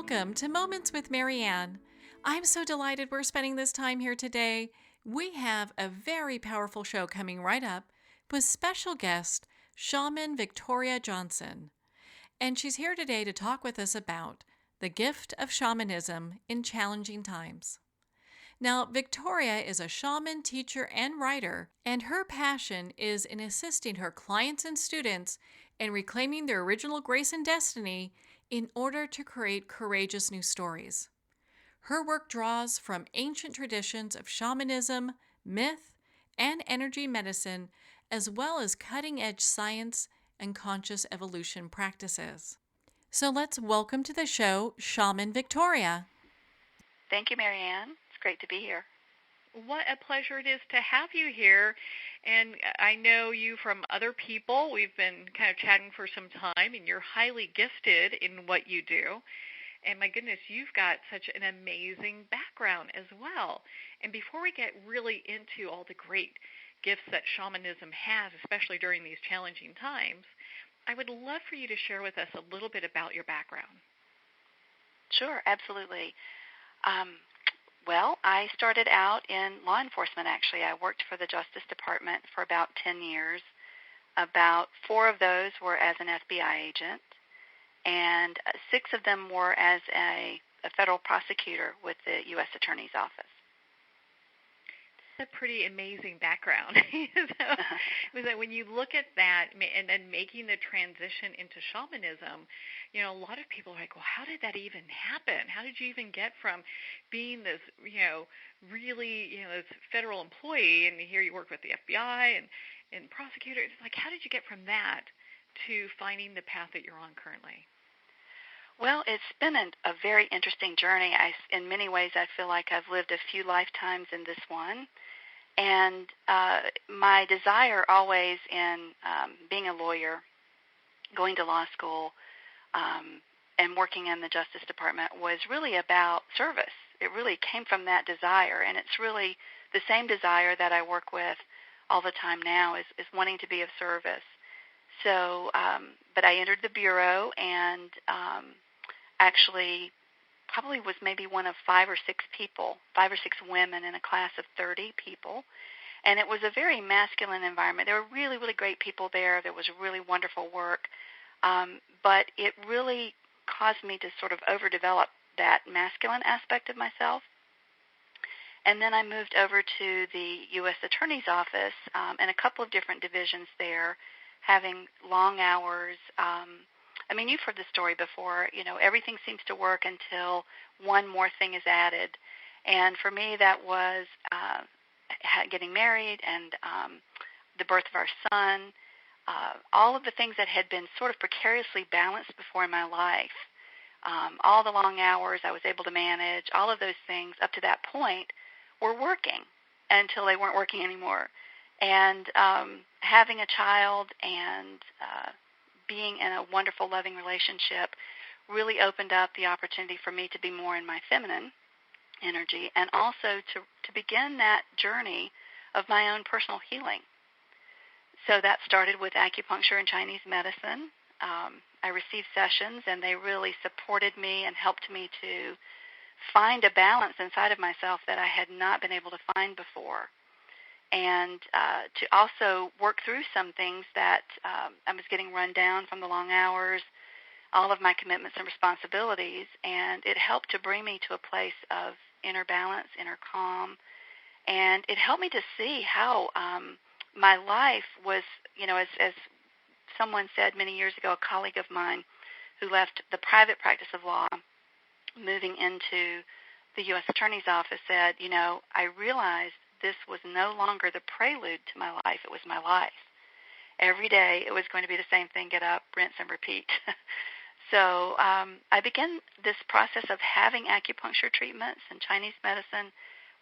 welcome to Moments with Marianne. I'm so delighted we're spending this time here today. We have a very powerful show coming right up with special guest Shaman Victoria Johnson. And she's here today to talk with us about the gift of shamanism in challenging times. Now, Victoria is a shaman, teacher, and writer, and her passion is in assisting her clients and students in reclaiming their original grace and destiny in order to create courageous new stories. Her work draws from ancient traditions of shamanism, myth, and energy medicine, as well as cutting-edge science and conscious evolution practices. So let's welcome to the show Shaman Victoria. Thank you, Marianne. It's great to be here. What a pleasure it is to have you here. And I know you from other people. We've been kind of chatting for some time, and you're highly gifted in what you do. And my goodness, you've got such an amazing background as well. And before we get really into all the great gifts that shamanism has, especially during these challenging times, I would love for you to share with us a little bit about your background. Sure, absolutely. Well, I started out in law enforcement, actually. I worked for the Justice Department for about 10 years. About 4 of those were as an FBI agent, and 6 of them were as a federal prosecutor with the U.S. Attorney's Office. A pretty amazing background. Was that when you look at that and then making the transition into shamanism, a lot of people are like, well, how did that even happen? How did you even get from being this, really, this federal employee, and here you work with the FBI and prosecutors? Like, how did you get from that to finding the path that you're on currently? Well, it's been a very interesting journey. In many ways, I feel like I've lived a few lifetimes in this one. And my desire always in being a lawyer, going to law school, and working in the Justice Department was really about service. It really came from that desire, and it's really the same desire that I work with all the time now is wanting to be of service. So, but I entered the Bureau and actually probably was maybe one of 5 or 6 people, 5 or 6 women in a class of 30 people. And it was a very masculine environment. There were really, really great people there. There was really wonderful work. But it really caused me to sort of overdevelop that masculine aspect of myself. And then I moved over to the U.S. Attorney's Office and a couple of different divisions there, having long hours. You've heard the story before. Everything seems to work until one more thing is added. And for me, that was getting married and the birth of our son, all of the things that had been sort of precariously balanced before in my life, all the long hours I was able to manage, all of those things up to that point were working until they weren't working anymore. And having a child and being in a wonderful, loving relationship really opened up the opportunity for me to be more in my feminine energy and also to begin that journey of my own personal healing. So that started with acupuncture and Chinese medicine. I received sessions, and they really supported me and helped me to find a balance inside of myself that I had not been able to find before. And to also work through some things that I was getting run down from the long hours, all of my commitments and responsibilities, and it helped to bring me to a place of inner balance, inner calm, and it helped me to see how my life was, as someone said many years ago, a colleague of mine who left the private practice of law, moving into the U.S. Attorney's Office, said, I realized this was no longer the prelude to my life. It was my life. Every day it was going to be the same thing, get up, rinse, and repeat. So I began this process of having acupuncture treatments and Chinese medicine,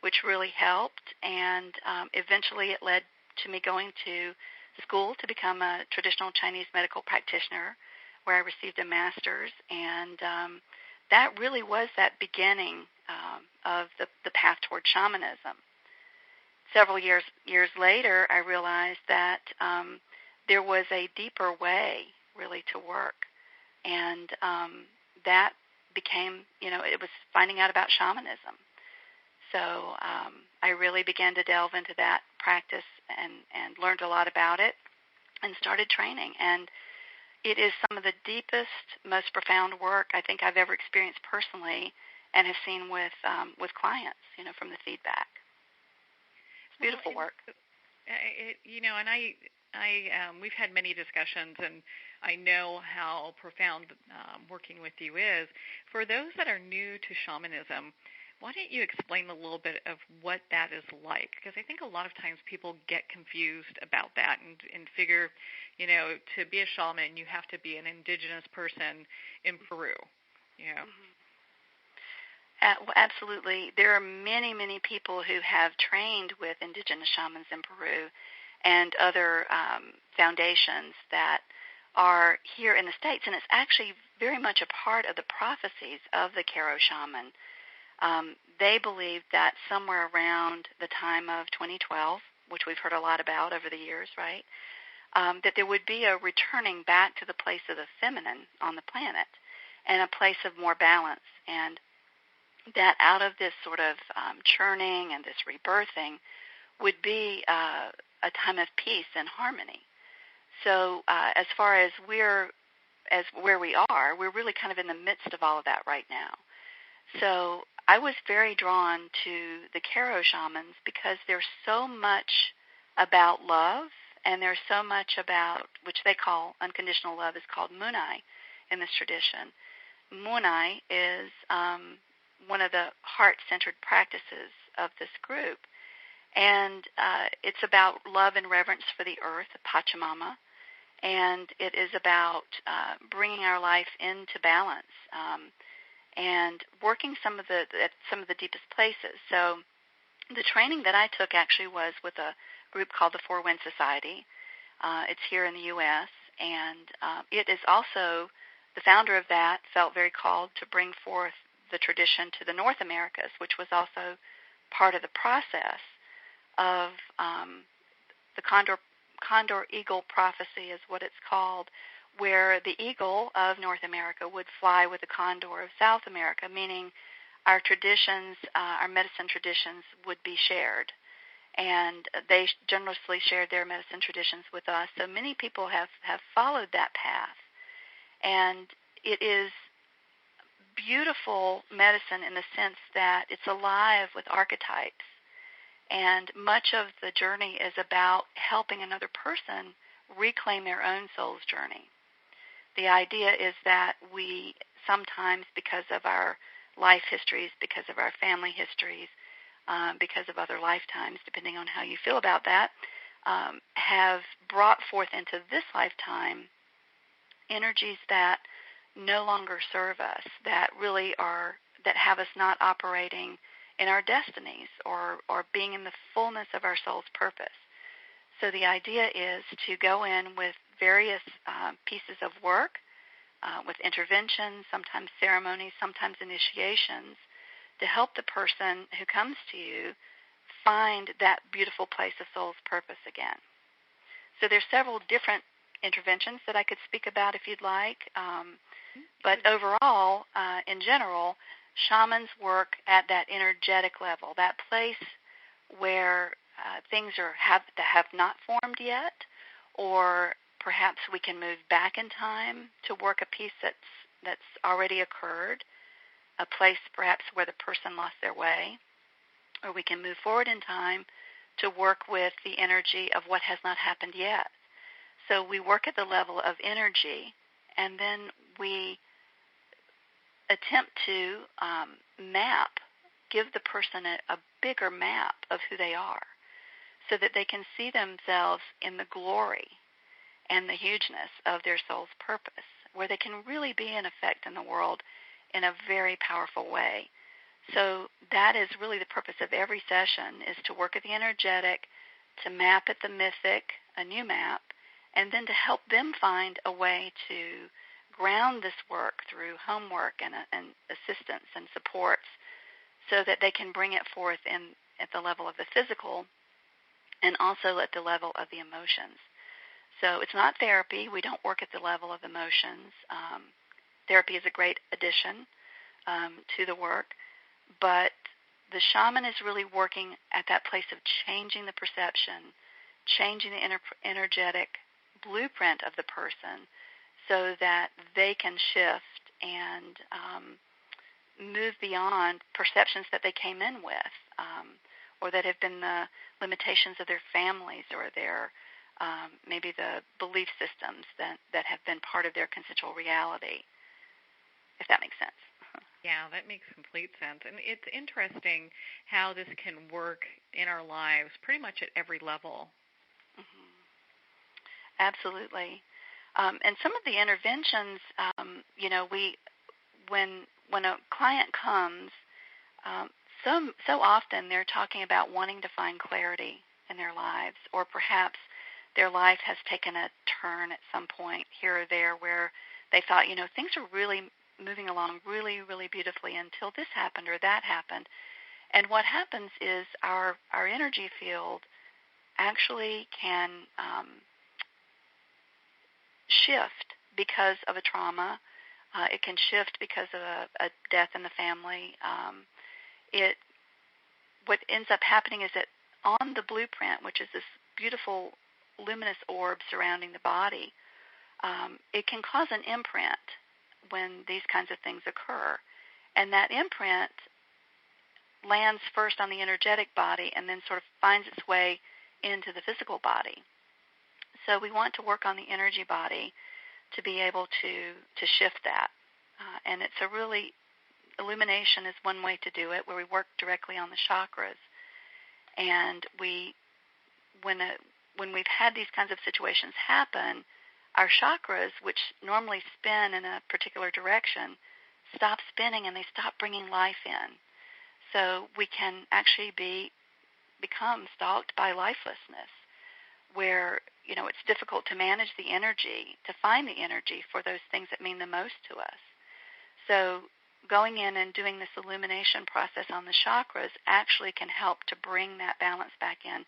which really helped, and eventually it led to me going to school to become a traditional Chinese medical practitioner, where I received a master's, and that really was that beginning of the path toward shamanism. Several years later, I realized that there was a deeper way, really, to work, and that became, it was finding out about shamanism. So I really began to delve into that practice and learned a lot about it and started training. And it is some of the deepest, most profound work I think I've ever experienced personally and have seen with clients, from the feedback. It's beautiful work. And we've had many discussions, and I know how profound working with you is. For those that are new to shamanism, why don't you explain a little bit of what that is like? Because I think a lot of times people get confused about that and figure, to be a shaman, you have to be an indigenous person in Peru. Mm-hmm. Absolutely. There are many, many people who have trained with indigenous shamans in Peru and other foundations that are here in the States, and it's actually very much a part of the prophecies of the Karo shaman. They believe that somewhere around the time of 2012, which we've heard a lot about over the years, right, that there would be a returning back to the place of the feminine on the planet and a place of more balance, and that out of this sort of churning and this rebirthing would be a time of peace and harmony. So as far as where we are, we're really kind of in the midst of all of that right now. So I was very drawn to the Karo shamans because there's so much about love, and there's so much about, which they call unconditional love, is called munai in this tradition. Munai is one of the heart-centered practices of this group. And it's about love and reverence for the earth, Pachamama, and it is about bringing our life into balance and working some of the deepest places. So the training that I took actually was with a group called the Four Wind Society. It's here in the U.S., and it is also, the founder of that felt very called to bring forth the tradition to the North Americas, which was also part of the process of the condor eagle prophecy is what it's called, where the eagle of North America would fly with the condor of South America, meaning our traditions, our medicine traditions would be shared. And they generously shared their medicine traditions with us. So many people have followed that path. And it is beautiful medicine in the sense that it's alive with archetypes. And much of the journey is about helping another person reclaim their own soul's journey. The idea is that we sometimes, because of our life histories, because of our family histories, because of other lifetimes, depending on how you feel about that, have brought forth into this lifetime energies that no longer serve us, that really are, that have us not operating in our destinies or being in the fullness of our soul's purpose. So the idea is to go in with various pieces of work, with interventions, sometimes ceremonies, sometimes initiations, to help the person who comes to you find that beautiful place of soul's purpose again. So there's several different interventions that I could speak about if you'd like. But overall, in general, shamans work at that energetic level, that place where things have not formed yet, or perhaps we can move back in time to work a piece that's already occurred, a place perhaps where the person lost their way, or we can move forward in time to work with the energy of what has not happened yet. So we work at the level of energy, and then we attempt to give the person a bigger map of who they are so that they can see themselves in the glory and the hugeness of their soul's purpose, where they can really be an effect in the world in a very powerful way. So that is really the purpose of every session, is to work at the energetic, to map at the mythic, a new map, and then to help them find a way to ground this work through homework and assistance and supports so that they can bring it forth at the level of the physical and also at the level of the emotions. So it's not therapy. We don't work at the level of emotions. Therapy is a great addition, to the work. But the shaman is really working at that place of changing the perception, changing the energetic blueprint of the person so that they can shift and move beyond perceptions that they came in with, or that have been the limitations of their families or their maybe the belief systems that have been part of their consensual reality, if that makes sense. Yeah, that makes complete sense. And it's interesting how this can work in our lives pretty much at every level. Mm-hmm. Absolutely. And some of the interventions, when a client comes, so often they're talking about wanting to find clarity in their lives, or perhaps their life has taken a turn at some point here or there where they thought, things are really moving along really, really beautifully until this happened or that happened. And what happens is our energy field actually can shift because of a trauma. It can shift because of a death in the family. What ends up happening is that on the blueprint, which is this beautiful luminous orb surrounding the body, it can cause an imprint when these kinds of things occur. And that imprint lands first on the energetic body and then sort of finds its way into the physical body. So we want to work on the energy body to be able to shift that. And it's a really, illumination is one way to do it, where we work directly on the chakras. And when we've had these kinds of situations happen, our chakras, which normally spin in a particular direction, stop spinning and they stop bringing life in. So we can actually become stalked by lifelessness, where it's difficult to manage the energy, to find the energy for those things that mean the most to us. So going in and doing this illumination process on the chakras actually can help to bring that balance back in,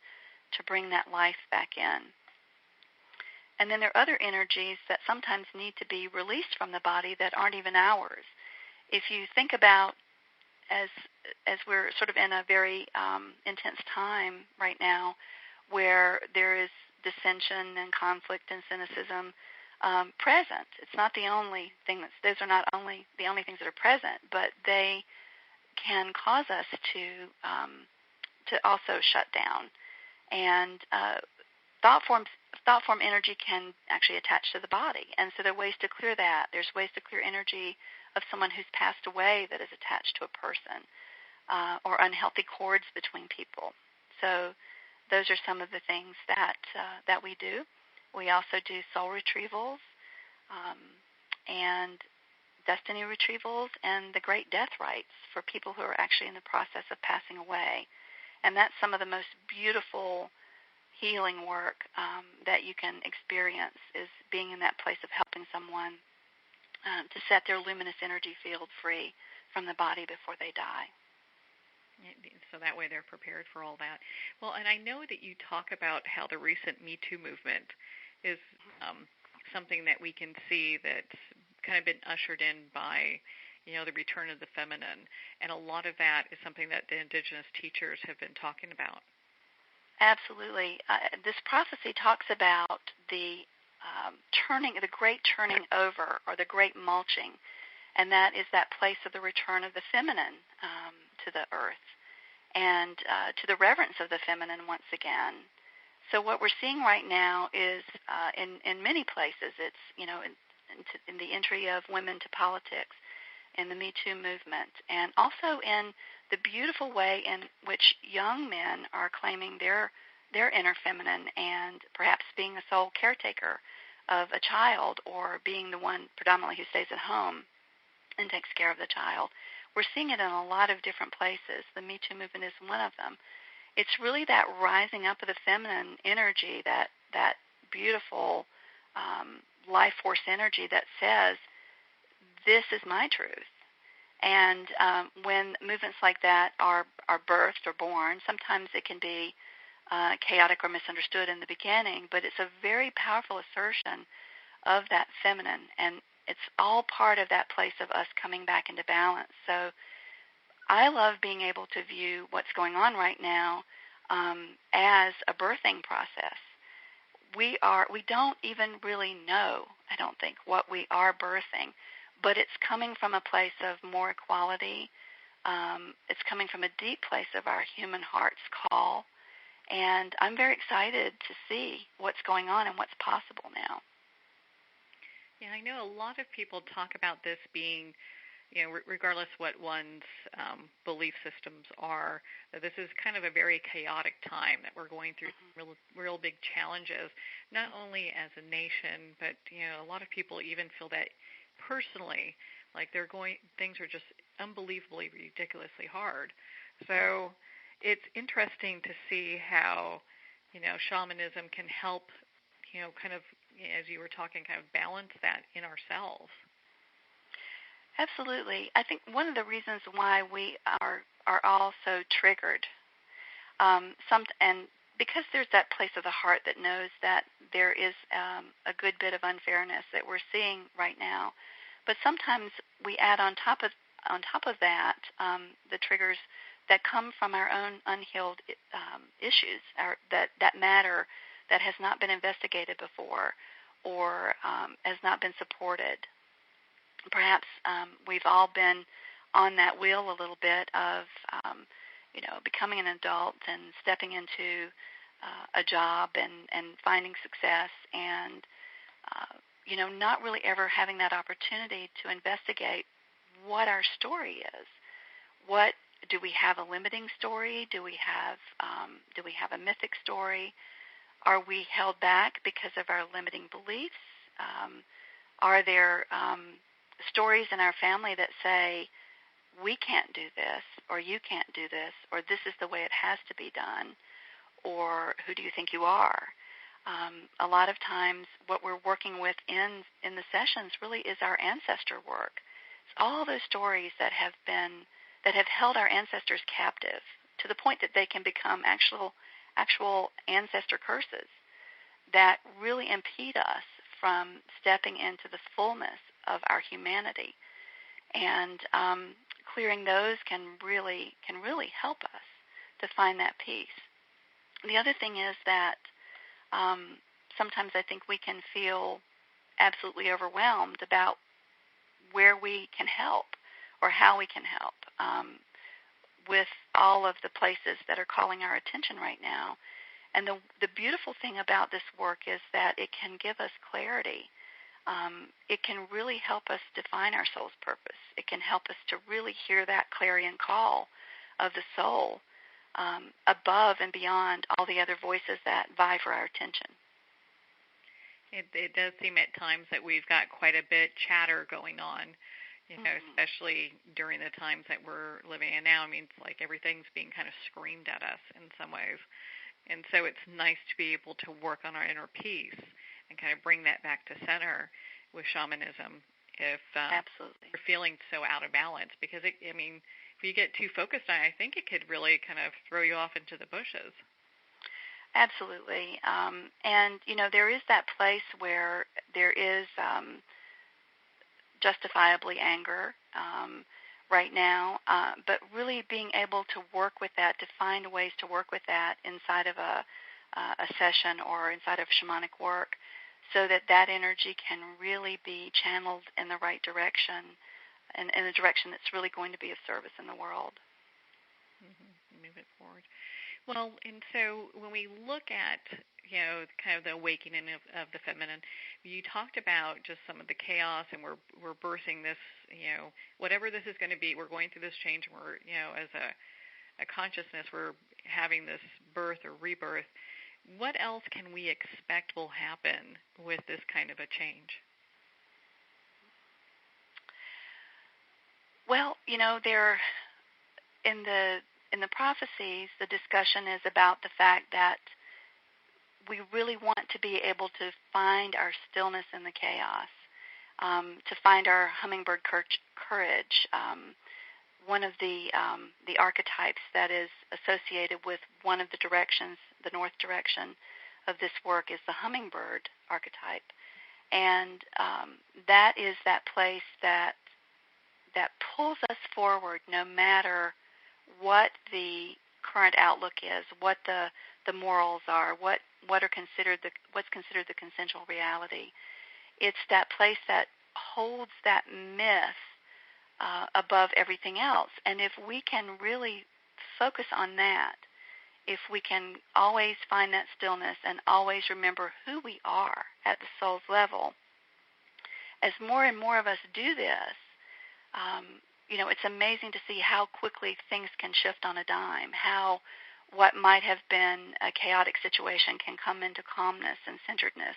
to bring that life back in. And then there are other energies that sometimes need to be released from the body that aren't even ours. If you think about, as we're sort of in a very intense time right now, where there is dissension and conflict and cynicism present. It's not the only thing those are not only the only things that are present, but they can cause us to also shut down. And thought form energy can actually attach to the body, and so there are ways to clear that. There's ways to clear energy of someone who's passed away that is attached to a person, or unhealthy cords between people. So those are some of the things that we do. We also do soul retrievals and destiny retrievals and the great death rites for people who are actually in the process of passing away. And that's some of the most beautiful healing work that you can experience, is being in that place of helping someone to set their luminous energy field free from the body before they die. So that way they're prepared for all that. Well, and I know that you talk about how the recent Me Too movement is something that we can see that's kind of been ushered in by, the return of the feminine. And a lot of that is something that the indigenous teachers have been talking about. Absolutely. This prophecy talks about the great turning over, or the great mulching, and that is that place of the return of the feminine to the earth, and to the reverence of the feminine once again. So what we're seeing right now is, in many places, it's in the entry of women to politics, in the Me Too movement, and also in the beautiful way in which young men are claiming their inner feminine, and perhaps being a sole caretaker of a child, or being the one predominantly who stays at home and takes care of the child. We're seeing it in a lot of different places. The Me Too movement is one of them. It's really that rising up of the feminine energy, that beautiful life force energy that says, this is my truth. And when movements like that are birthed or born, sometimes it can be chaotic or misunderstood in the beginning, but it's a very powerful assertion of that feminine. And It's all part of that place of us coming back into balance. So I love being able to view what's going on right now as a birthing process. We don't even really know, I don't think, what we are birthing, but it's coming from a place of more equality. It's coming from a deep place of our human heart's call, and I'm very excited to see what's going on and what's possible now. Yeah, I know a lot of people talk about this being, regardless what one's belief systems are, that this is kind of a very chaotic time, that we're going through real big challenges, not only as a nation, but a lot of people even feel that personally, like things are just unbelievably, ridiculously hard. So it's interesting to see how, shamanism can help, kind of, as you were talking, kind of balance that in ourselves. Absolutely. I think one of the reasons why we are all so triggered, and because there's that place of the heart that knows that there is a good bit of unfairness that we're seeing right now, but sometimes we add on top of that the triggers that come from our own unhealed issues, that matter that has not been investigated before or has not been supported. Perhaps we've all been on that wheel a little bit of, becoming an adult and stepping into a job and finding success and, not really ever having that opportunity to investigate what our story is. What do we have a limiting story? Do we have a mythic story? Are we held back because of our limiting beliefs? Are there stories in our family that say, we can't do this, or you can't do this, or this is the way it has to be done, or who do you think you are? A lot of times what we're working with in the sessions really is our ancestor work. It's all those stories that have held our ancestors captive to the point that they can become actual ancestor curses that really impede us from stepping into the fullness of our humanity. And clearing those can really help us to find that peace. The other thing is that sometimes I think we can feel absolutely overwhelmed about where we can help or how we can help with all of the places that are calling our attention right now. And the beautiful thing about this work is that it can give us clarity. It can really help us define our soul's purpose. It can help us to really hear that clarion call of the soul above and beyond all the other voices that vie for our attention. It does seem at times that we've got quite a bit chatter going on, especially during the times that we're living in now. I mean, it's like everything's being kind of screamed at us in some ways. And so it's nice to be able to work on our inner peace and kind of bring that back to center with shamanism if Absolutely. you're feeling so out of balance. Because, if you get too focused on it, I think it could really kind of throw you off into the bushes. Absolutely. And, there is that place where there is justifiably anger right now, but really being able to work with that, to find ways to work with that inside of a session or inside of shamanic work so that energy can really be channeled in the right direction and in a direction that's really going to be of service in the world. Mm-hmm. Move it forward. Well, and so when we look at, kind of the awakening of the feminine, you talked about just some of the chaos, and we're birthing this, whatever this is going to be, we're going through this change, and we're, as a consciousness, we're having this birth or rebirth. What else can we expect will happen with this kind of a change? Well, there in the prophecies, the discussion is about the fact that we really want to be able to find our stillness in the chaos, to find our hummingbird courage. One of the archetypes that is associated with one of the directions, the north direction of this work, is the hummingbird archetype. And that is that place that pulls us forward no matter what the current outlook is, what the morals are, what's considered the consensual reality. It's that place that holds that myth above everything else. And if we can really focus on that, if we can always find that stillness and always remember who we are at the soul's level, as more and more of us do this, it's amazing to see how quickly things can shift on a dime, how what might have been a chaotic situation can come into calmness and centeredness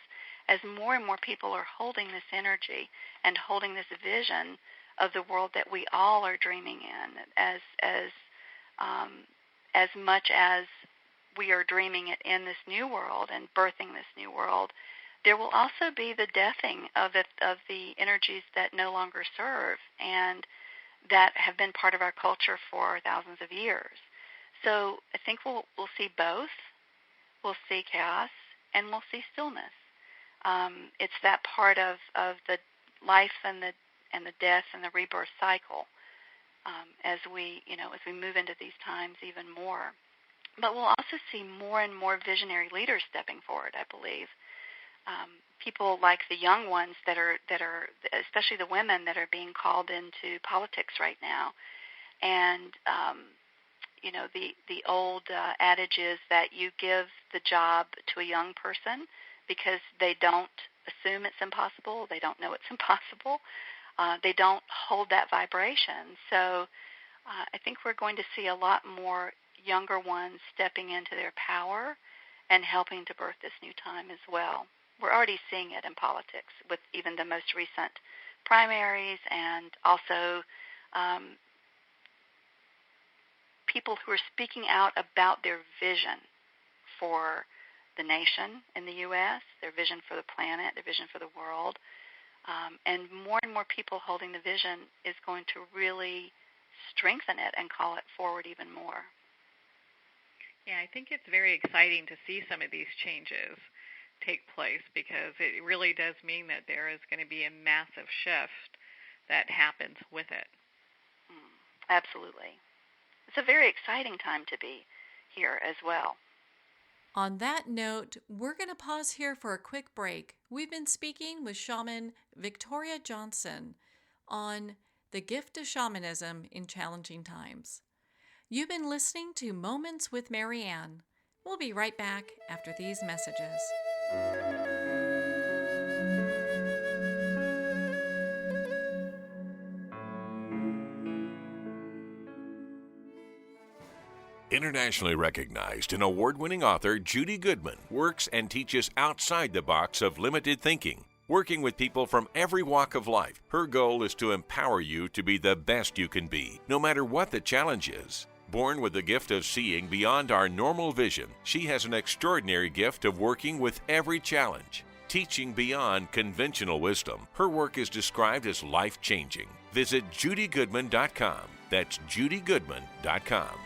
as more and more people are holding this energy and holding this vision of the world that we all are dreaming in, as much as we are dreaming it in this new world and birthing this new world. There will also be the deathing of the energies that no longer serve and that have been part of our culture for thousands of years. So I think we'll see both. We'll see chaos and we'll see stillness. It's that part of the life and the death and the rebirth cycle as we move into these times even more. But we'll also see more and more visionary leaders stepping forward, I believe. People like the young ones that are, especially the women that are being called into politics right now. And, the old adage is that you give the job to a young person because they don't assume it's impossible. They don't know it's impossible. They don't hold that vibration. So I think we're going to see a lot more younger ones stepping into their power and helping to birth this new time as well. We're already seeing it in politics with even the most recent primaries and also people who are speaking out about their vision for the nation in the U.S., their vision for the planet, their vision for the world. And more people holding the vision is going to really strengthen it and call it forward even more. Yeah, I think it's very exciting to see some of these changes take place because it really does mean that there is going to be a massive shift that happens with it. Absolutely. It's a very exciting time to be here as well. On that note, we're going to pause here for a quick break. We've been speaking with shaman Victoria Johnson on the gift of shamanism in challenging times. You've been listening to Moments with Marianne. We'll be right back after these messages. Internationally recognized and award-winning author Judy Goodman works and teaches outside the box of limited thinking. Working with people from every walk of life, her goal is to empower you to be the best you can be, no matter what the challenge is. Born with the gift of seeing beyond our normal vision, she has an extraordinary gift of working with every challenge. Teaching beyond conventional wisdom, her work is described as life-changing. Visit judygoodman.com. That's judygoodman.com.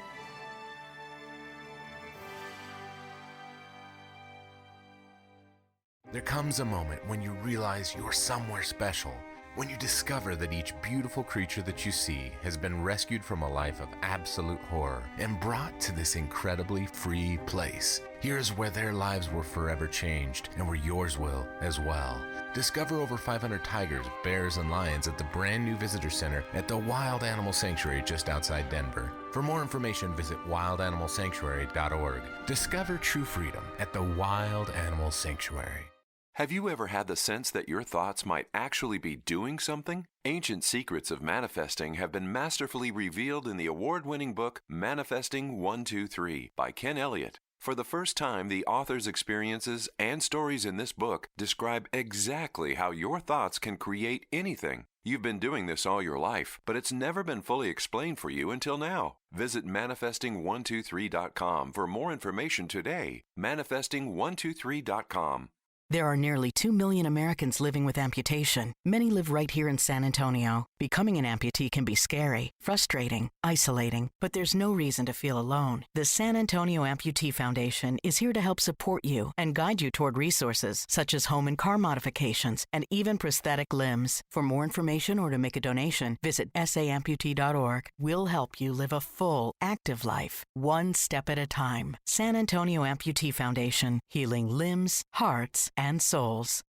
There comes a moment when you realize you're somewhere special, when you discover that each beautiful creature that you see has been rescued from a life of absolute horror and brought to this incredibly free place. Here's where their lives were forever changed and where yours will as well. Discover over 500 tigers, bears, and lions at the brand new visitor center at the Wild Animal Sanctuary just outside Denver. For more information, visit wildanimalsanctuary.org. Discover true freedom at the Wild Animal Sanctuary. Have you ever had the sense that your thoughts might actually be doing something? Ancient secrets of manifesting have been masterfully revealed in the award-winning book Manifesting 123 by Ken Elliott. For the first time, the author's experiences and stories in this book describe exactly how your thoughts can create anything. You've been doing this all your life, but it's never been fully explained for you until now. Visit manifesting123.com for more information today. Manifesting123.com. There are nearly 2 million Americans living with amputation. Many live right here in San Antonio. Becoming an amputee can be scary, frustrating, isolating, but there's no reason to feel alone. The San Antonio Amputee Foundation is here to help support you and guide you toward resources such as home and car modifications and even prosthetic limbs. For more information or to make a donation, visit saamputee.org. We'll help you live a full, active life, one step at a time. San Antonio Amputee Foundation, healing limbs, hearts, and souls.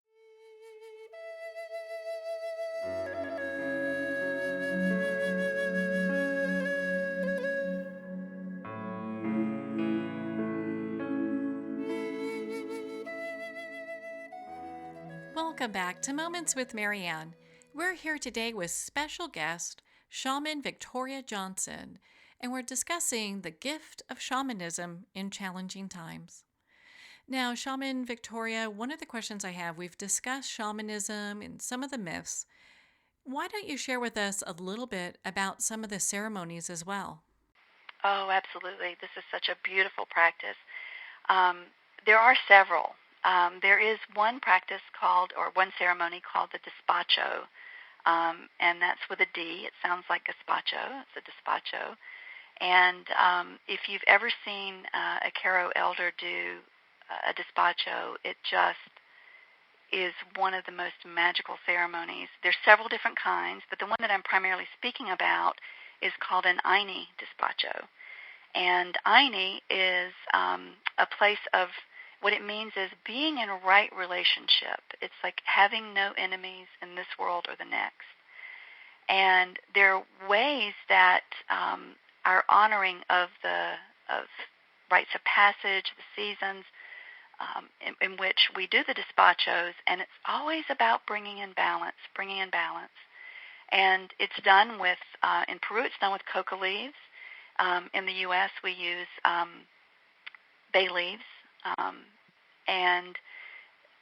Welcome back to Moments with Marianne. We're here today with special guest, Shaman Victoria Johnson, and we're discussing the gift of shamanism in challenging times. Now, Shaman Victoria, one of the questions I have, we've discussed shamanism and some of the myths. Why don't you share with us a little bit about some of the ceremonies as well? Oh, absolutely. This is such a beautiful practice. There are several. There is one practice called, or one ceremony called the despacho, and that's with a D. It sounds like gazpacho. It's a despacho. And if you've ever seen a Caro elder do a despacho, it just is one of the most magical ceremonies. There's several different kinds, but the one that I'm primarily speaking about is called an Aini despacho. And Aini is a place of, what it means is being in a right relationship. It's like having no enemies in this world or the next. And there are ways that our honoring of rites of passage, the seasons, in which we do the despachos, and it's always about bringing in balance. And it's done with, in Peru, it's done with coca leaves. In the U.S., we use bay leaves and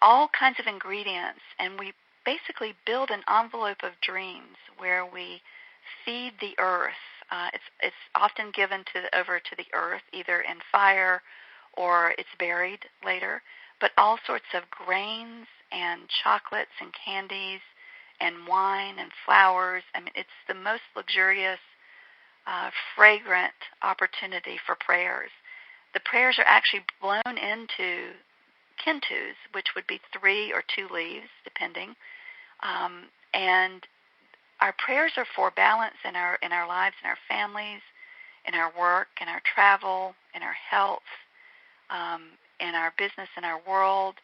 all kinds of ingredients, and we basically build an envelope of dreams where we feed the earth. It's often given over to the earth, either in fire or it's buried later, but all sorts of grains and chocolates and candies and wine and flowers. I mean, it's the most luxurious, fragrant opportunity for prayers. The prayers are actually blown into kintus, which would be 3 or 2 leaves, depending. And our prayers are for balance in our lives, in our families, in our work, in our travel, in our health, in our business, in our world.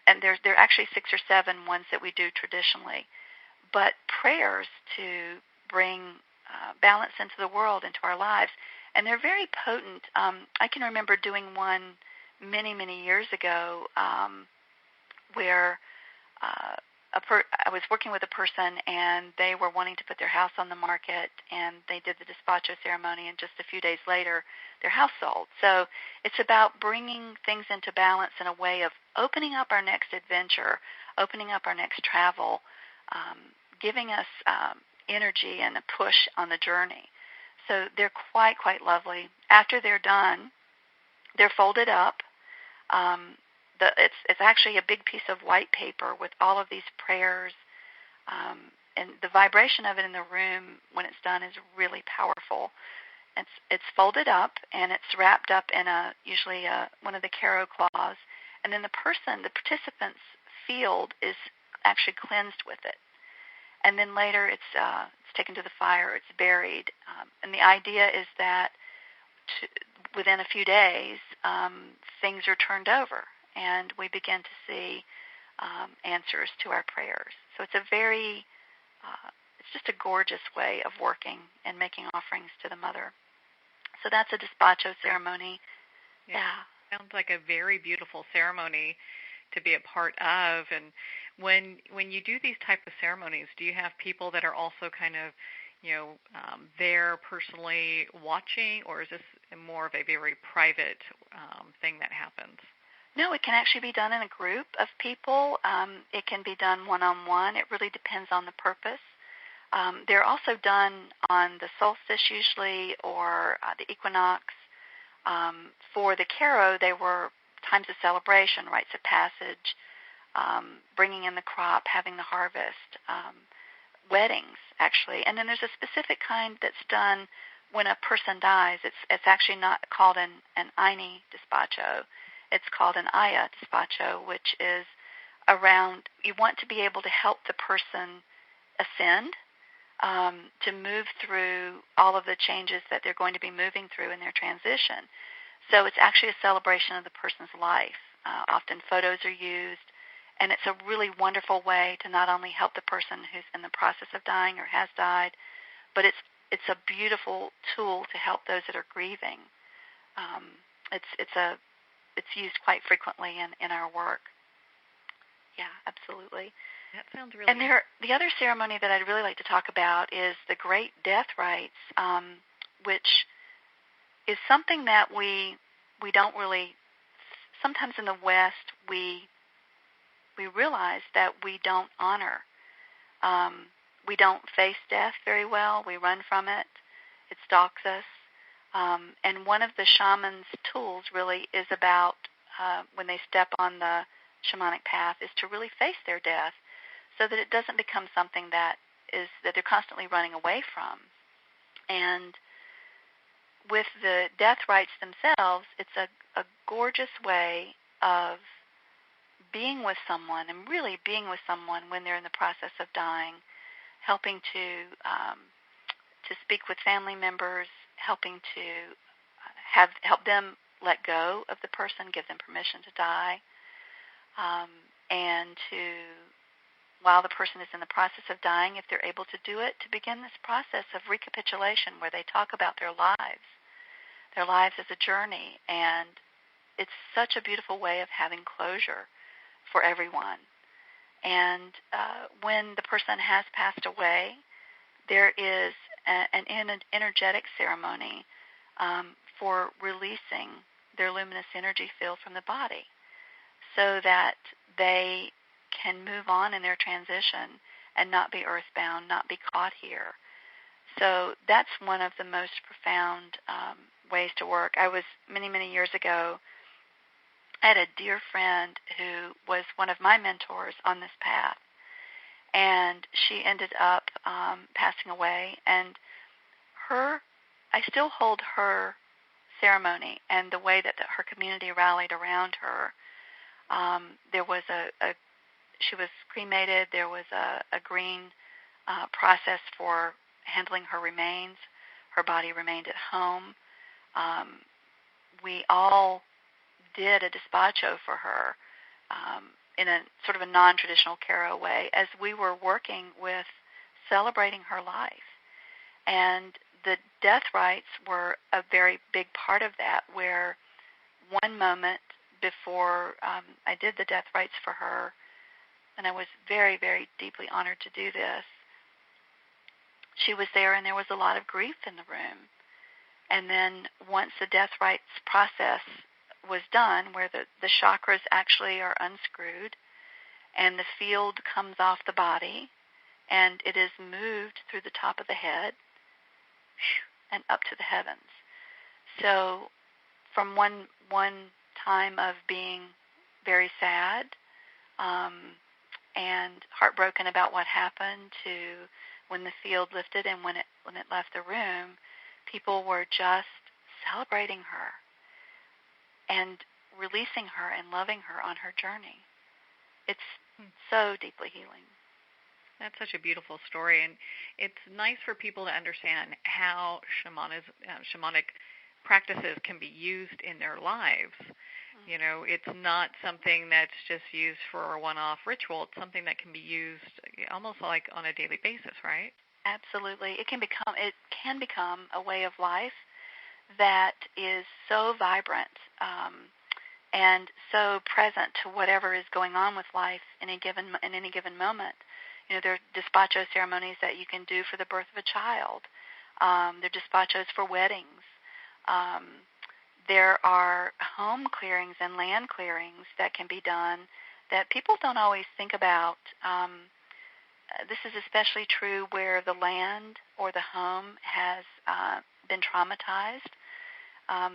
And there are actually 6 or 7 ones that we do traditionally. But prayers to bring balance into the world, into our lives. And they're very potent. I can remember doing one many, many years ago where I was working with a person, and they were wanting to put their house on the market, and they did the despacho ceremony, and just a few days later, their house sold. So it's about bringing things into balance in a way of opening up our next adventure, opening up our next travel, giving us energy and a push on the journey. So they're quite lovely. After they're done, they're folded up. It's actually a big piece of white paper with all of these prayers, and the vibration of it in the room when it's done is really powerful. It's folded up, and it's wrapped up in usually one of the Caro cloths, and then the participant's field is actually cleansed with it. And then later it's taken to the fire, it's buried. And the idea is that within a few days, things are turned over, and we begin to see answers to our prayers. So it's it's just a gorgeous way of working and making offerings to the Mother. So that's a despacho ceremony. Yeah. Sounds like a very beautiful ceremony to be a part of. And when you do these type of ceremonies, do you have people that are also kind of, there personally watching, or is this more of a very private thing that happens? No, it can actually be done in a group of people. It can be done one-on-one. It really depends on the purpose. They're also done on the solstice usually, or the equinox. For the Caro, they were times of celebration, rites of passage, bringing in the crop, having the harvest, weddings, actually. And then there's a specific kind that's done when a person dies. It's actually not called an Ini despacho. It's called an Aya despacho, which is around, you want to be able to help the person ascend, to move through all of the changes that they're going to be moving through in their transition. So it's actually a celebration of the person's life. Often photos are used, and it's a really wonderful way to not only help the person who's in the process of dying or has died, but it's a beautiful tool to help those that are grieving. It's used quite frequently in our work. Yeah, absolutely. That sounds really. And the other ceremony that I'd really like to talk about is the Great Death Rites, which is something that we don't really. Sometimes in the West, we realize that we don't honor. We don't face death very well. We run from it. It stalks us. And one of the shaman's tools really is about when they step on the shamanic path is to really face their death, so that it doesn't become something that they're constantly running away from. And with the death rites themselves, it's a gorgeous way of being with someone and really being with someone when they're in the process of dying, helping to speak with family members, helping to help them let go of the person, give them permission to die, and to, while the person is in the process of dying, if they're able to do it, to begin this process of recapitulation where they talk about their lives as a journey. And it's such a beautiful way of having closure for everyone. And when the person has passed away, there is an energetic ceremony for releasing their luminous energy field from the body, so that they can move on in their transition and not be earthbound, not be caught here. So that's one of the most profound ways to work. I was, many, many years ago, I had a dear friend who was one of my mentors on this path, and she ended up passing away. And I still hold her ceremony and the way that her community rallied around her. There was she was cremated. There was a green process for handling her remains. Her body remained at home. We all did a despacho for her in a sort of a non-traditional Karo way, as we were working with celebrating her life. And the death rites were a very big part of that, where one moment before I did the death rites for her, and I was very, very deeply honored to do this, she was there and there was a lot of grief in the room. And then once the death rites process was done, where the chakras actually are unscrewed and the field comes off the body and it is moved through the top of the head and up to the heavens. So from one time of being very sad and heartbroken about what happened, to when the field lifted and when it left the room, people were just celebrating her and releasing her and loving her on her journey. It's so deeply healing. That's such a beautiful story, and it's nice for people to understand how shamanic practices can be used in their lives. Mm-hmm. You know, it's not something that's just used for a one-off ritual. It's something that can be used almost like on a daily basis, right? Absolutely. It can become a way of life that is so vibrant and so present to whatever is going on with life in any given moment. You know, there are despacho ceremonies that you can do for the birth of a child. There are despachos for weddings. There are home clearings and land clearings that can be done that people don't always think about. This is especially true where the land or the home has been traumatized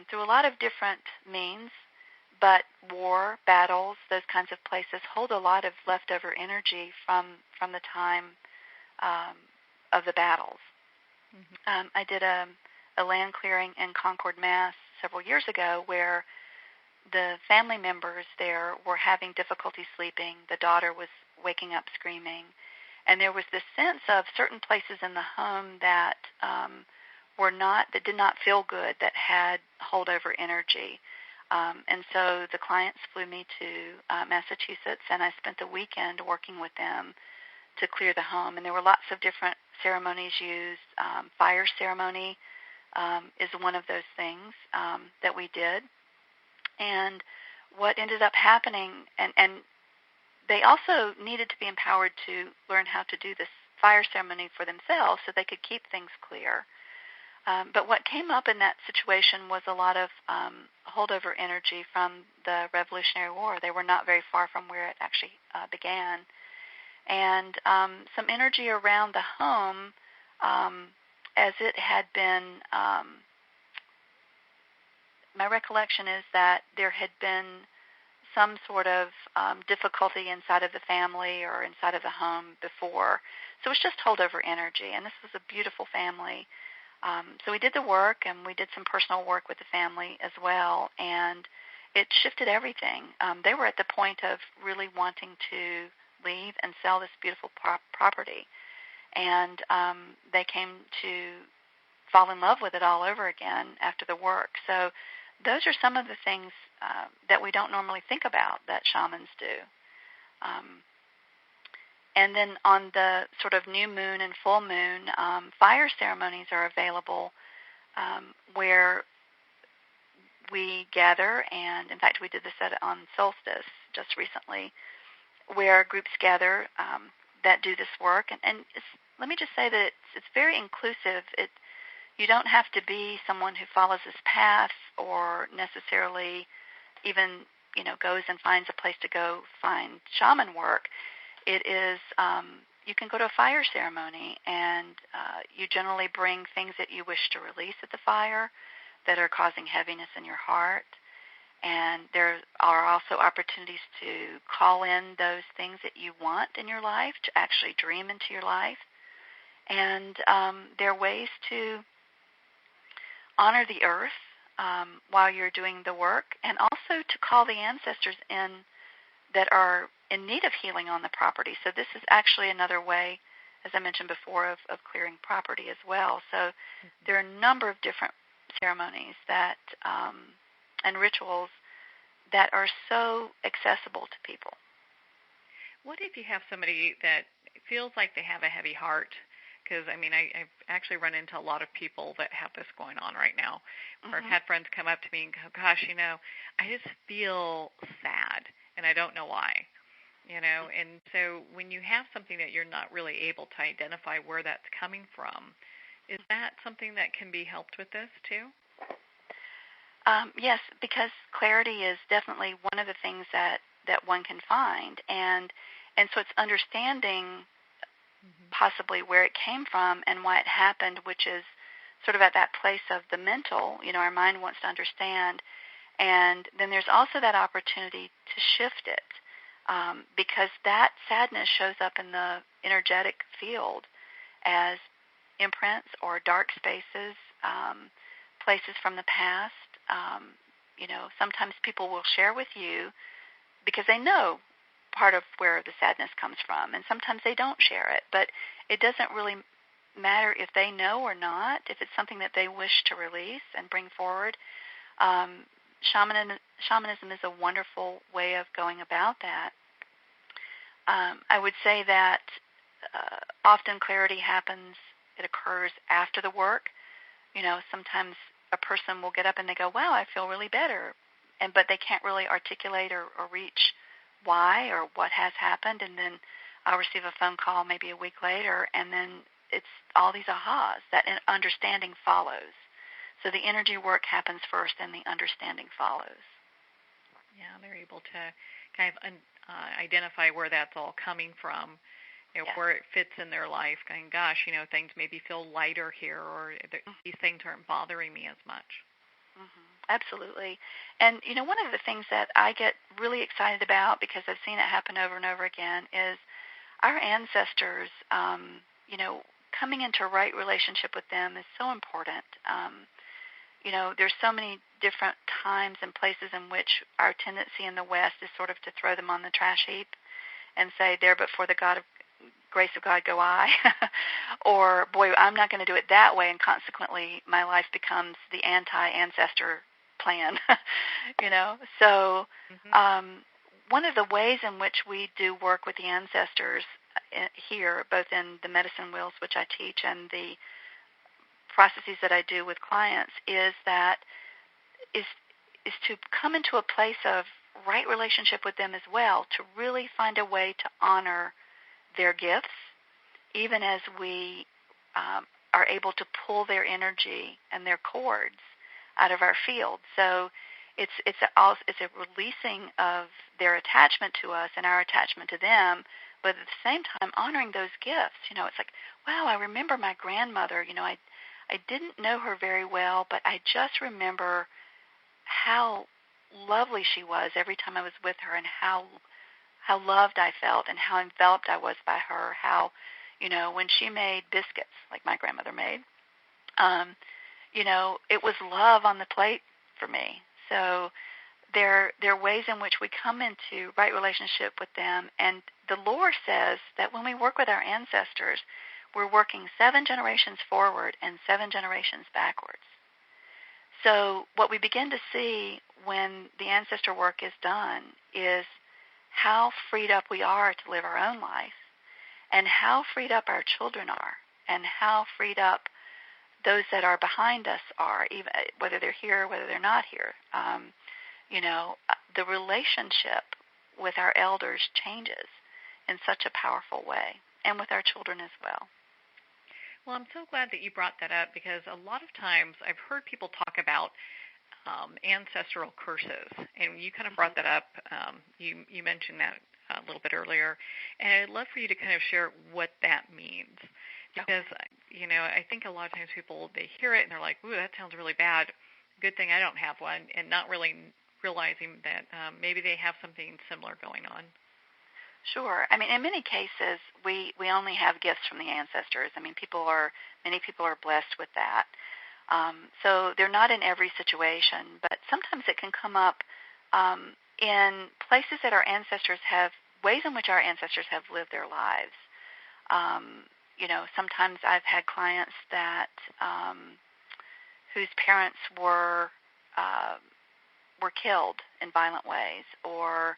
through a lot of different means, but war, battles, those kinds of places hold a lot of leftover energy from the time of the battles. I did a land clearing in Concord, Mass. Several years ago where the family members there were having difficulty sleeping. The daughter was waking up screaming. And there was this sense of certain places in the home that that did not feel good, that had holdover energy. And so the clients flew me to Massachusetts, and I spent the weekend working with them to clear the home. And there were lots of different ceremonies used. Fire ceremony is one of those things that we did. And what ended up happening, and they also needed to be empowered to learn how to do this fire ceremony for themselves so they could keep things clear. But what came up in that situation was a lot of holdover energy from the Revolutionary War. They were not very far from where it actually began. And some energy around the home as it had been, my recollection is that there had been some sort of difficulty inside of the family or inside of the home before. So it was just holdover energy, and this was a beautiful family. So we did the work, and we did some personal work with the family as well, and it shifted everything. They were at the point of really wanting to leave and sell this beautiful property, and they came to fall in love with it all over again after the work. So those are some of the things that we don't normally think about that shamans do. And then on the sort of new moon and full moon, fire ceremonies are available where we gather, and in fact we did this on solstice just recently, where groups gather that do this work. And let me just say that it's very inclusive. You don't have to be someone who follows this path or necessarily even, goes and finds a place to go find shaman work. It is, you can go to a fire ceremony, and you generally bring things that you wish to release at the fire that are causing heaviness in your heart. And there are also opportunities to call in those things that you want in your life, to actually dream into your life. And there are ways to honor the earth while you're doing the work, and also to call the ancestors in that are in need of healing on the property. So this is actually another way, as I mentioned before, of clearing property as well. So there are a number of different ceremonies that and rituals that are so accessible to people. What if you have somebody that feels like they have a heavy heart? Because, I've actually run into a lot of people that have this going on right now. Or I've had friends come up to me and go, gosh, I just feel sad, and I don't know why. And so when you have something that you're not really able to identify where that's coming from, is that something that can be helped with this too? Yes, because clarity is definitely one of the things that one can find. And so it's understanding possibly where it came from and why it happened, which is sort of at that place of the mental. Our mind wants to understand. And then there's also that opportunity to shift it, because that sadness shows up in the energetic field as imprints or dark spaces, places from the past. Sometimes people will share with you because they know part of where the sadness comes from, and sometimes they don't share it. But it doesn't really matter if they know or not, if it's something that they wish to release and bring forward. Shamanism is a wonderful way of going about that. I would say that often clarity happens, it occurs after the work. Sometimes a person will get up and they go, wow, I feel really better. But they can't really articulate or reach why or what has happened. And then I'll receive a phone call maybe a week later, and then it's all these ahas. That understanding follows. So the energy work happens first, and the understanding follows. Yeah, they're able to kind of identify where that's all coming from, where it fits in their life. Going, gosh, things maybe feel lighter here, or these things aren't bothering me as much. Absolutely. And, one of the things that I get really excited about, because I've seen it happen over and over again, is our ancestors, coming into right relationship with them is so important. There's so many different times and places in which our tendency in the West is sort of to throw them on the trash heap and say, there but for the grace of God go I. Or, boy, I'm not going to do it that way, and consequently my life becomes the anti-ancestor plan. So one of the ways in which we do work with the ancestors here, both in the medicine wheels, which I teach, and the processes that I do with clients, is to come into a place of right relationship with them as well, to really find a way to honor their gifts, even as we are able to pull their energy and their cords out of our field. So it's a releasing of their attachment to us and our attachment to them, but at the same time honoring those gifts. It's like, wow, I remember my grandmother. I didn't know her very well, but I just remember how lovely she was every time I was with her, and how loved I felt and how enveloped I was by her. How, when she made biscuits, like my grandmother made, it was love on the plate for me. So there are ways in which we come into right relationship with them. And the lore says that when we work with our ancestors, we're working 7 generations forward and 7 generations backwards. So what we begin to see when the ancestor work is done is how freed up we are to live our own life, and how freed up our children are, and how freed up those that are behind us are, even whether they're here or whether they're not here. The relationship with our elders changes in such a powerful way, and with our children as well. Well, I'm so glad that you brought that up, because a lot of times I've heard people talk about ancestral curses, and you kind of brought that up. You mentioned that a little bit earlier, and I'd love for you to kind of share what that means, because I think a lot of times people, they hear it and they're like, "Ooh, that sounds really bad. Good thing I don't have one," and not really realizing that maybe they have something similar going on. Sure. I mean, in many cases, we only have gifts from the ancestors. I mean, many people are blessed with that. So they're not in every situation, but sometimes it can come up in places that our ancestors have, ways in which our ancestors have lived their lives. Sometimes I've had clients that whose parents were killed in violent ways, or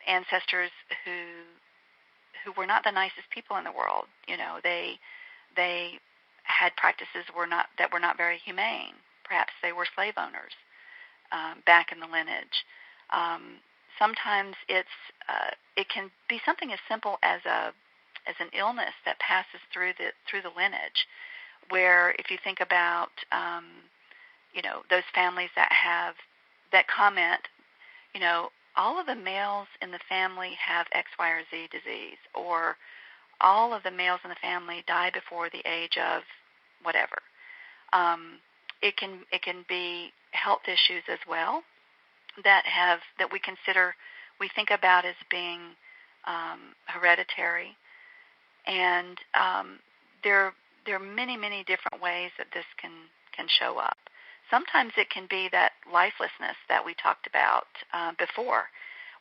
ancestors who were not the nicest people in the world. They had practices that were not very humane. Perhaps they were slave owners back in the lineage. Sometimes it can be something as simple as an illness that passes through the lineage, where if you think about those families that comment, all of the males in the family have X, Y, or Z disease, or all of the males in the family die before the age of whatever. It can be health issues as well that we think about as being hereditary, and there are many, many different ways that this can show up. Sometimes it can be that lifelessness that we talked about before,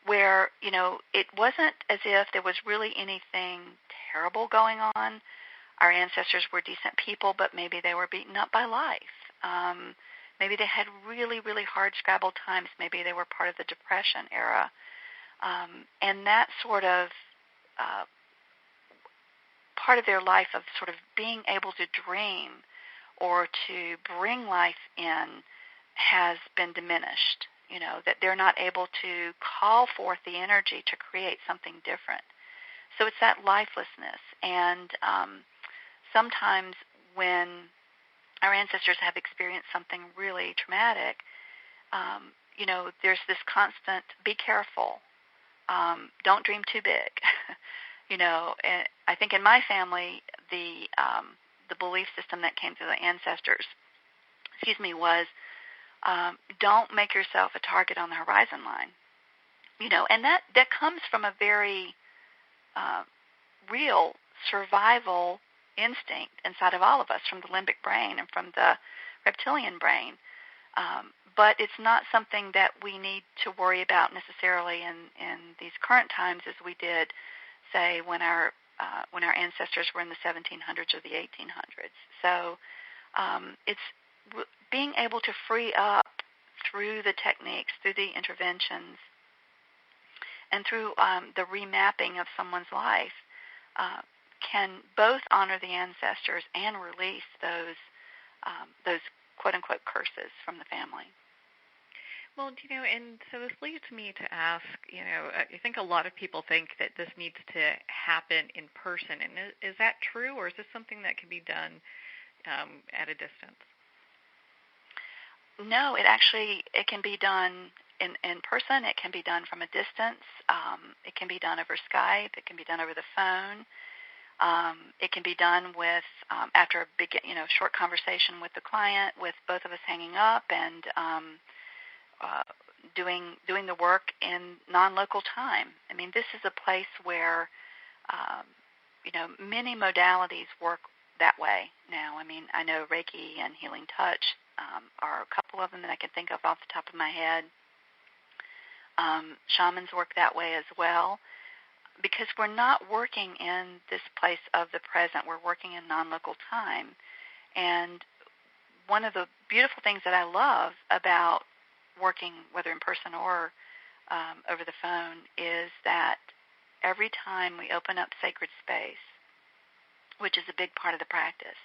where, it wasn't as if there was really anything terrible going on. Our ancestors were decent people, but maybe they were beaten up by life. Maybe they had really, really hard scrabble times. Maybe they were part of the Depression era. And that sort of part of their life of sort of being able to dream or to bring life in has been diminished, that they're not able to call forth the energy to create something different. So it's that lifelessness. And sometimes when our ancestors have experienced something really traumatic, there's this constant, be careful, don't dream too big. And I think in my family, the belief system that came through the ancestors, was don't make yourself a target on the horizon line. And that comes from a very real survival instinct inside of all of us, from the limbic brain and from the reptilian brain. But it's not something that we need to worry about necessarily in these current times as we did, say, when our ancestors were in the 1700s or the 1800s. So it's being able to free up through the techniques, through the interventions, and through the remapping of someone's life, can both honor the ancestors and release those quote-unquote curses from the family. Well, and so this leads me to ask, I think a lot of people think that this needs to happen in person. And is that true, or is this something that can be done at a distance? No, it can be done in person. It can be done from a distance. It can be done over Skype. It can be done over the phone. It can be done with after a big, short conversation with the client, with both of us hanging up and doing the work in non-local time. I mean, this is a place where many modalities work that way now. I mean, I know Reiki and Healing Touch are a couple of them that I can think of off the top of my head. Shamans work that way as well, because we're not working in this place of the present. We're working in non-local time. And one of the beautiful things that I love about working, whether in person or over the phone, is that every time we open up sacred space, which is a big part of the practice,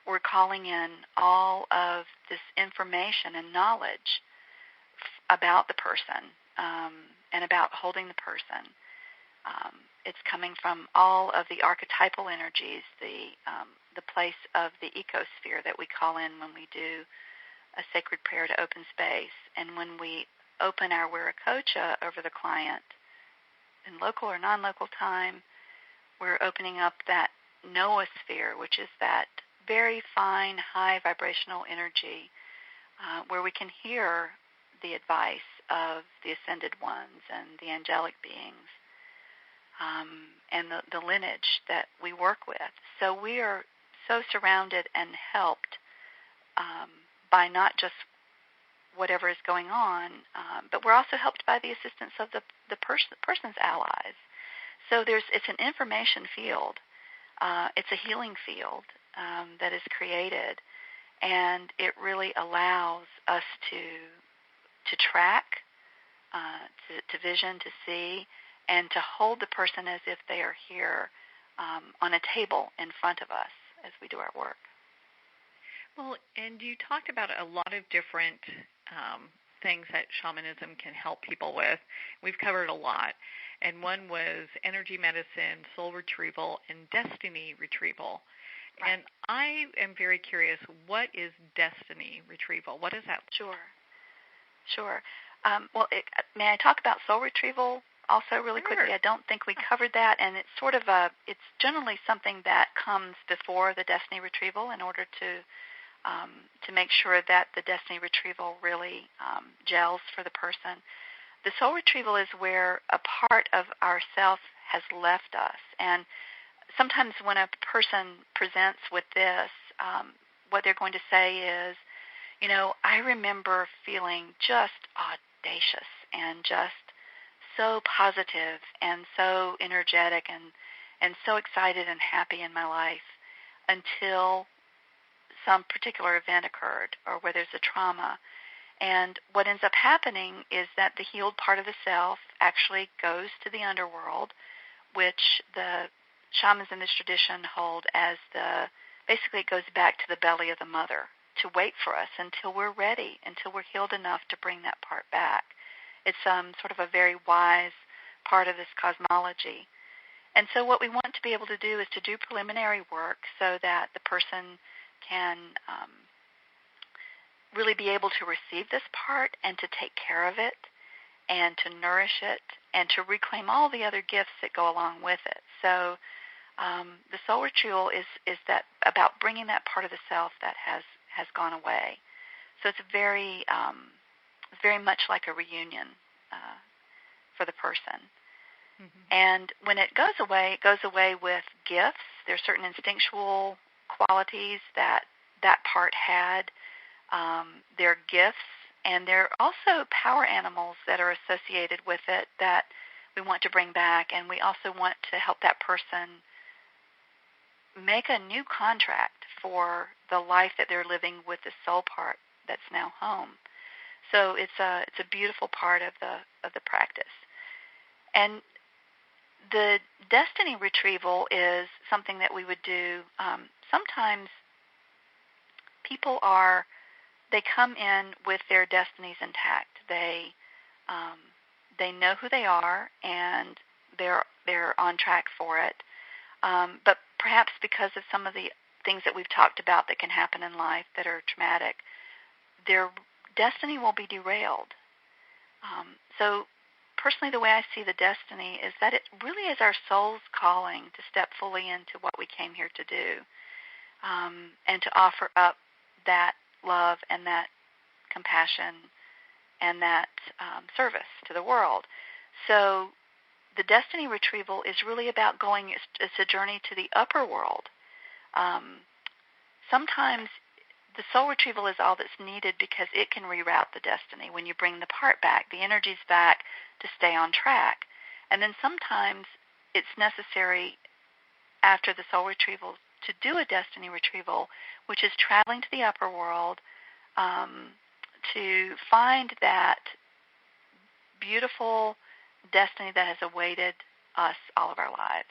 we're calling in all of this information and knowledge about the person and about holding the person. It's coming from all of the archetypal energies, the place of the ecosphere that we call in when we do a sacred prayer to open space. And when we open our Wiracocha over the client in local or non-local time, we're opening up that noosphere, which is that very fine, high vibrational energy where we can hear the advice of the ascended ones and the angelic beings and the lineage that we work with. So we are so surrounded and helped by not just whatever is going on, but we're also helped by the assistance of the person's allies. So it's an information field. It's a healing field that is created, and it really allows us to track, to vision, to see, and to hold the person as if they are here on a table in front of us as we do our work. Well, and you talked about a lot of different things that shamanism can help people with. We've covered a lot. And one was energy medicine, soul retrieval, and destiny retrieval. Right. And I am very curious, what is destiny retrieval? What is that? Sure. May I talk about soul retrieval also really quickly? I don't think we covered that, and it's sort of it's generally something that comes before the destiny retrieval in order to make sure that the destiny retrieval really gels for the person. The soul retrieval is where a part of ourself has left us. And sometimes when a person presents with this, what they're going to say is, I remember feeling just audacious and just so positive and so energetic and so excited and happy in my life until some particular event occurred or where there's a trauma. And what ends up happening is that the healed part of the self actually goes to the underworld, which the shamans in this tradition hold as basically it goes back to the belly of the mother to wait for us until we're ready, until we're healed enough to bring that part back. It's sort of a very wise part of this cosmology. And so what we want to be able to do is to do preliminary work so that the person can really be able to receive this part and to take care of it and to nourish it and to reclaim all the other gifts that go along with it. So the soul ritual is that about bringing that part of the self that has gone away So it's very much like a reunion for the person. Mm-hmm. And when it goes away with gifts. There's certain instinctual qualities that part had. There are gifts, and there are also power animals that are associated with it that we want to bring back, and we also want to help that person make a new contract for the life that they're living with the soul part that's now home. So it's a beautiful part of the practice. And the destiny retrieval is something that we would do. Sometimes people they come in with their destinies intact. They know who they are, and they're on track for it. But perhaps because of some of the things that we've talked about that can happen in life that are traumatic, their destiny will be derailed. So personally, the way I see the destiny is that it really is our soul's calling to step fully into what we came here to do, and to offer up that love and that compassion and that service to the world. So the destiny retrieval is really about going, it's a journey to the upper world. Sometimes the soul retrieval is all that's needed because it can reroute the destiny. When you bring the part back, the energy's back to stay on track. And then sometimes it's necessary after the soul retrieval to do a destiny retrieval, which is traveling to the upper world to find that beautiful destiny that has awaited us all of our lives,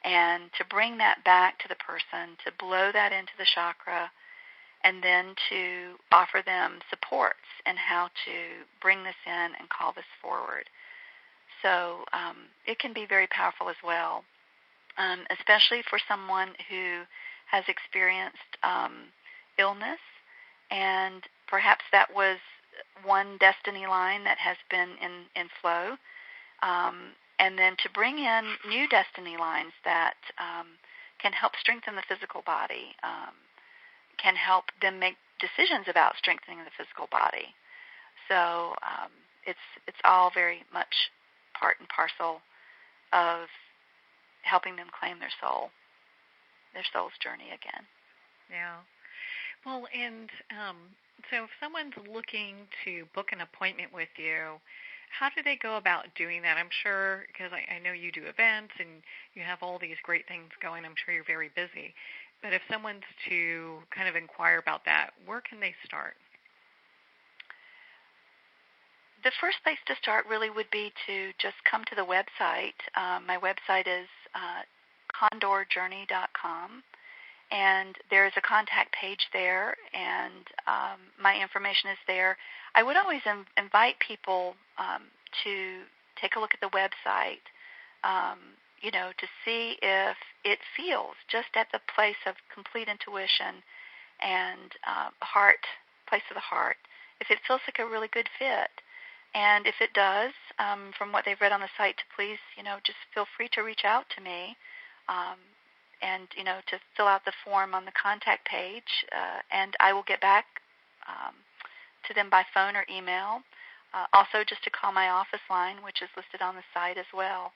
and to bring that back to the person, to blow that into the chakra, and then to offer them supports in how to bring this in and call this forward. So it can be very powerful as well, especially for someone who has experienced illness, and perhaps that was one destiny line that has been in flow, and then to bring in new destiny lines that can help strengthen the physical body, can help them make decisions about strengthening the physical body. So it's all very much part and parcel of helping them claim their soul's journey again. Yeah. Well, and so if someone's looking to book an appointment with you, how do they go about doing that? I'm sure, because I know you do events and you have all these great things going, I'm sure you're very busy. But if someone's to kind of inquire about that, where can they start? The first place to start really would be to just come to the website. My website is condorjourney.com, and there is a contact page there, and my information is there. I would always invite people to take a look at the website, to see if it feels just at the place of complete intuition and place of the heart, if it feels like a really good fit. And if it does, from what they've read on the site, to please, just feel free to reach out to me, and, to fill out the form on the contact page, and I will get back to them by phone or email. Also, just to call my office line, which is listed on the site as well.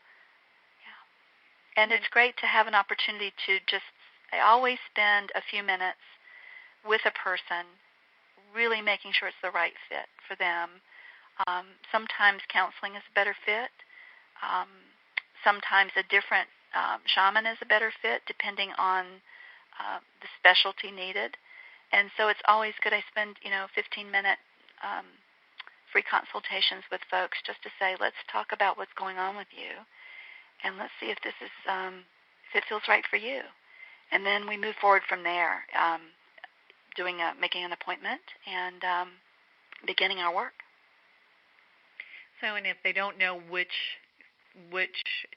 Yeah. And it's great to have an opportunity to I always spend a few minutes with a person, really making sure it's the right fit for them. Sometimes counseling is a better fit. Sometimes a different shaman is a better fit, depending on the specialty needed. And so it's always good. I spend, 15-minute free consultations with folks just to say, let's talk about what's going on with you, and let's see if this is if it feels right for you. And then we move forward from there, making an appointment and beginning our work. So, and if they don't know which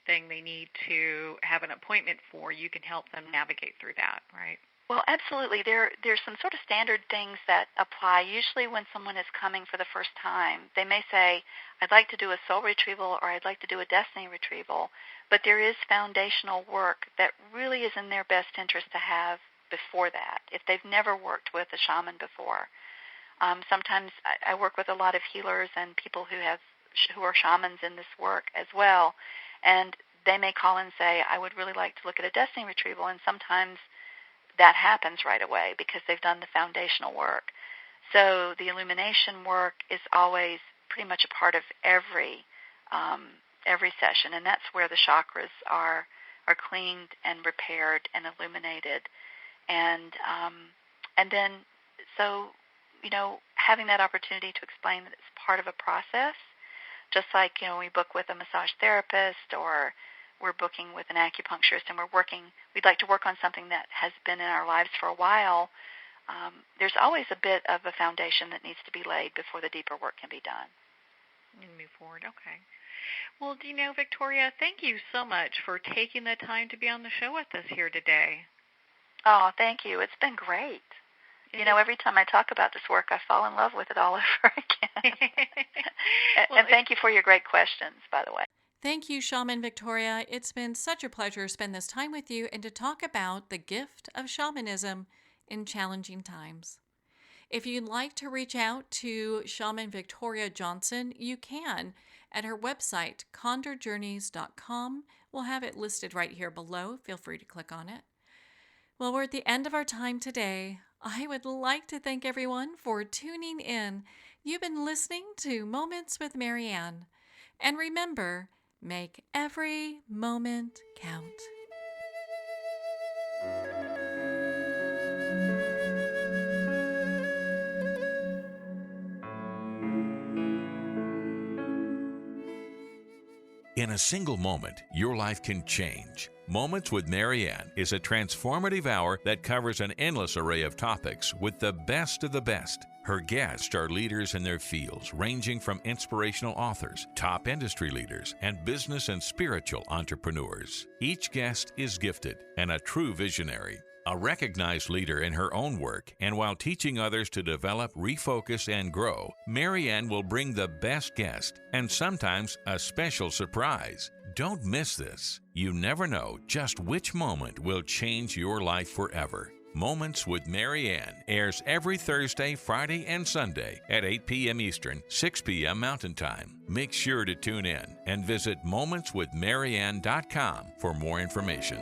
thing they need to have an appointment for, you can help them navigate through that, right? Well, absolutely. There's some sort of standard things that apply. Usually when someone is coming for the first time, they may say, I'd like to do a soul retrieval or I'd like to do a destiny retrieval, but there is foundational work that really is in their best interest to have before that, if they've never worked with a shaman before. Sometimes I work with a lot of healers and people who are shamans in this work as well, and they may call and say, I would really like to look at a destiny retrieval, and sometimes that happens right away because they've done the foundational work. So the illumination work is always pretty much a part of every session, and that's where the chakras are cleaned and repaired and illuminated, and then so having that opportunity to explain that it's part of a process, just like we book with a massage therapist or we're booking with an acupuncturist, and we'd like to work on something that has been in our lives for a while. There's always a bit of a foundation that needs to be laid before the deeper work can be done. And move forward. Okay. Well, Victoria, thank you so much for taking the time to be on the show with us here today. Oh, thank you. It's been great. Every time I talk about this work, I fall in love with it all over again. And thank you for your great questions, by the way. Thank you, Shaman Victoria. It's been such a pleasure to spend this time with you and to talk about the gift of shamanism in challenging times. If you'd like to reach out to Shaman Victoria Johnson, you can at her website, condorjourneys.com. We'll have it listed right here below. Feel free to click on it. Well, we're at the end of our time today. I would like to thank everyone for tuning in. You've been listening to Moments with Marianne. And remember, make every moment count. In a single moment, your life can change. Moments with Marianne is a transformative hour that covers an endless array of topics with the best of the best. Her guests are leaders in their fields, ranging from inspirational authors, top industry leaders, and business and spiritual entrepreneurs. Each guest is gifted and a true visionary. A recognized leader in her own work, and while teaching others to develop, refocus, and grow, Marianne will bring the best guest and sometimes a special surprise. Don't miss this. You never know just which moment will change your life forever. Moments with Marianne airs every Thursday, Friday, and Sunday at 8 p.m. Eastern, 6 p.m. Mountain Time. Make sure to tune in and visit momentswithmarianne.com for more information.